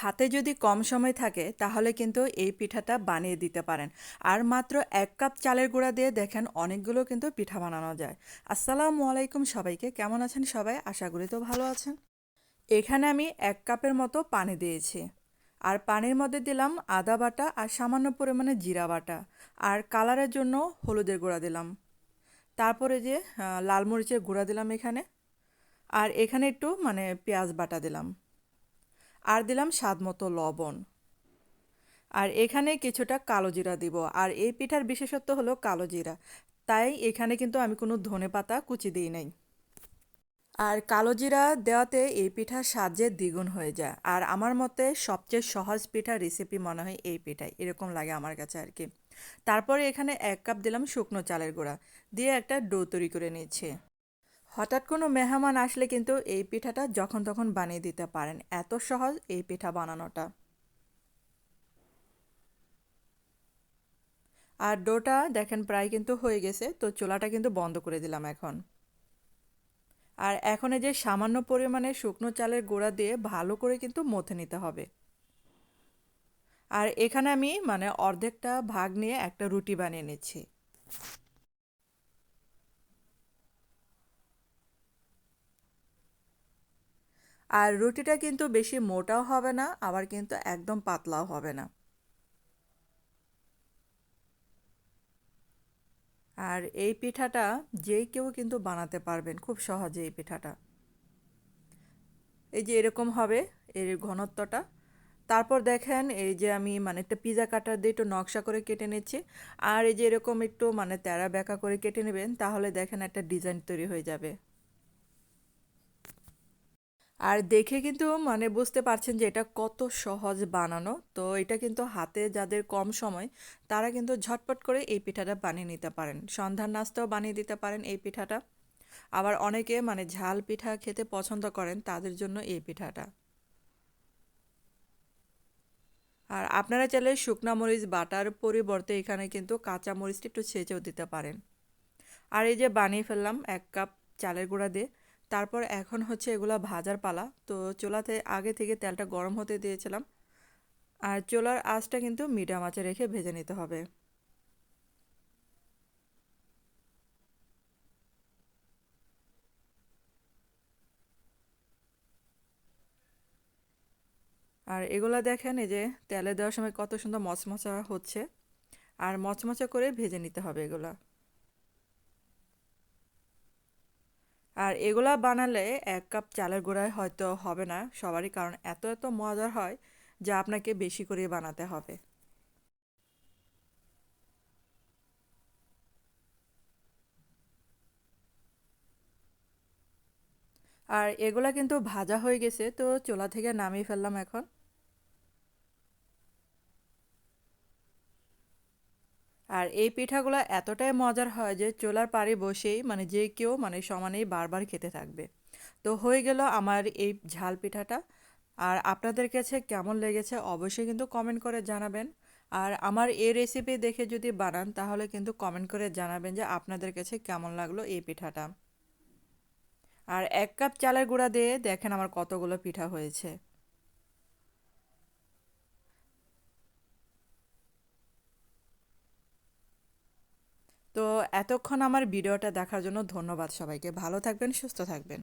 হাতে যদি কম সময় থাকে তাহলে কিন্তু এই পিঠাটা বানিয়ে দিতে পারেন। আর মাত্র ১ কাপ চালের গুঁড়া দিয়ে দেখেন অনেকগুলো কিন্তু পিঠা বানানো যায়। আসসালামু আলাইকুম সবাইকে, কেমন আছেন সবাই? আশা করি তো ভালো আছেন। এখানে আমি ১ কাপের মতো পানি দিয়েছি। আর পানির মধ্যে দিলাম আদা বাটা আর সামান্য পরিমাণে জিরা বাটা। আর কালারের জন্য হলুদের গুঁড়া দিলাম। তারপরে যে লাল মরিচের গুঁড়া দিলাম এখানে। আর এখানে একটু পেঁয়াজ বাটা দিলাম। আর দিলাম স্বাদমতো লবণ। আর এখানে কিছুটা কালো জিরা দিব। আর এই পিঠার বিশেষত্ব হলো কালো জিরা। তাই এখানে কিন্তু আমি কোনো ধনেপাতা কুচি দিই নাই। আর কালো জিরা দেওয়াতে এই পিঠার স্বাদ যে দ্বিগুণ হয়ে যায়। আর আমার মতে সবচেয়ে সহজ পিঠার রেসিপি মনে হয় এই পিঠাই, এরকম লাগে আমার কাছে আর কি। তারপরে এখানে ১ কাপ দিলাম শুকনো চালের গুঁড়া, দিয়ে একটা ডো তৈরি করে নিয়েছি। হঠাৎ কোনো মেহমান আসলে কিন্তু এই পিঠাটা যখন তখন বানিয়ে দিতে পারেন, এত সহজ এই পিঠা বানানোটা। আর ডোটা দেখেন প্রায় কিন্তু হয়ে গেছে, তো চুলাটা কিন্তু বন্ধ করে দিলাম এখন। আর এখন এই যে সামান্য পরিমাণে শুকনো চালের গুঁড়া দিয়ে ভালো করে কিন্তু মথে নিতে হবে। আর এখানে আমি অর্ধেকটা ভাগ নিয়ে একটা রুটি বানিয়ে নিচ্ছি। আর রুটিটা কিন্তু বেশি মোটাও হবে না, আবার কিন্তু একদম পাতলাও হবে না। আর এই পিঠাটা যে কেউ কিন্তু বানাতে পারবেন খুব সহজে এই পিঠাটা। এই যে এরকম হবে এর ঘনত্বটা। তারপর দেখেন এই যে আমি একটা পিজা কাটার দিয়ে একটু নকশা করে কেটে নিচ্ছি। আর এই যে এরকম একটু তেরা বেঁকা করে কেটে নেবেন, তাহলে দেখেন একটা ডিজাইন তৈরি হয়ে যাবে। আর দেখে কিন্তু বুঝতে পারছেন যে এটা কত সহজ বানানো। তো এটা কিন্তু হাতে যাদের কম সময়, তারা কিন্তু ঝটপট করে এই পিঠাটা বানিয়ে নিতে পারেন। সন্ধ্যার নাস্তাও বানিয়ে দিতে পারেন এই পিঠাটা। আবার অনেকে ঝাল পিঠা খেতে পছন্দ করেন, তাদের জন্য এই পিঠাটা। আর আপনারা চাইলে শুকনা মরিচ বাটার পরিবর্তে এখানে কিন্তু কাঁচা মরিচটা একটু ছেঁচেও দিতে পারেন। আর এই যে বানিয়ে ফেললাম ১ কাপ চালের গুঁড়া দিয়ে। তারপর এখন হচ্ছে এগুলা ভাজার পালা। তো চুলাতে আগে থেকে তেলটা গরম হতে দিয়েছিলাম। আর চুলার আঁচটা কিন্তু মিডিয়াম আঁচে রেখে ভেজে নিতে হবে। আর এগুলা দেখেন এই যে তেলে দেওয়ার সময় কত সুন্দর মচমচা হচ্ছে। আর মচমচা করে ভেজে নিতে হবে এগুলা। আর এগুলা বানালে ১ কাপ চালের গুঁড়ায় হয়তো হবে না সবারই, কারণ এত এত মজার হয় যা আপনাকে বেশি করে বানাতে হবে। আর এগুলা কিন্তু ভাজা হয়ে গেছে, তো চুলা থেকে নামিয়ে ফেললাম এখন। আর এই পিঠাগুলা এতটাই মজার হয় যে চুলার পাড়ে বসেই যে কেউ সমানেই বারবার খেতে থাকবে। তো হয়ে গেল আমার এই ঝাল পিঠাটা। আর আপনাদের কাছে কেমন লেগেছে অবশ্যই কিন্তু কমেন্ট করে জানাবেন। আর আমার এই রেসিপি দেখে যদি বানান তাহলে কিন্তু কমেন্ট করে জানাবেন যে আপনাদের কাছে কেমন লাগলো এই পিঠাটা। আর ১ কাপ চালের গুঁড়া দিয়ে দেখেন আমার কতগুলো পিঠা হয়েছে। তো এতক্ষণ আমার ভিডিওটা দেখার জন্য ধন্যবাদ সবাইকে। ভালো থাকবেন, সুস্থ থাকবেন।